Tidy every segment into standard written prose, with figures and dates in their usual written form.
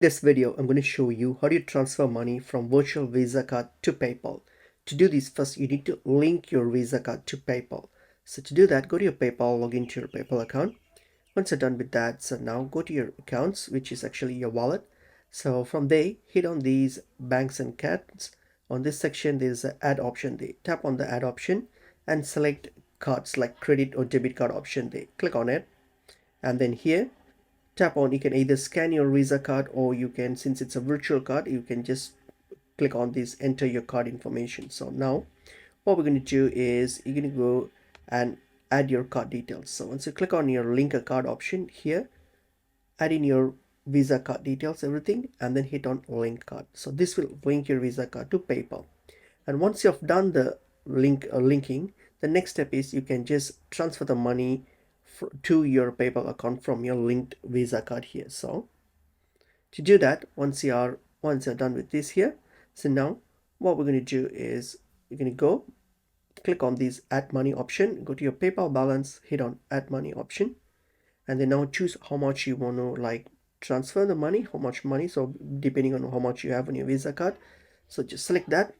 This video, I'm going to show you how do you transfer money from virtual Visa card to PayPal. To do this, first you need to link your Visa card to PayPal. So to do that, go to your PayPal, log into your PayPal account. Once you're done with that, so now go to your accounts, which is actually your wallet. So from there, hit on these banks and cards. On this section, there's an add option there. Tap on the add option and select cards like credit or debit card option there. Click on it. And then here, tap on, you can either scan your Visa card, or you can, since it's a virtual card, you can just click on this, enter your card information. So now what we're going to do is you're going to go and add your card details. So once you click on your link a card option here, add in your Visa card details, everything, and then hit on link card. So this will link your Visa card to PayPal. And once you've done the linking, the next step is you can just transfer the money to your PayPal account from your linked Visa card here. So to do that, once you're done with this here, so now what we're going to do is you're going to go click on this add money option, go to your PayPal balance, hit on add money option, and then now choose how much you want to like transfer the money, how much money. So depending on how much you have on your Visa card, so just select that.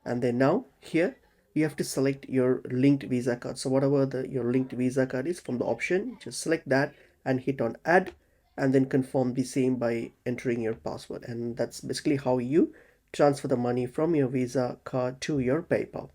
And then now here you have to select your linked Visa card. So whatever your linked Visa card is, from the option just select that and hit on add, and then confirm the same by entering your password. And that's basically how you transfer the money from your Visa card to your PayPal.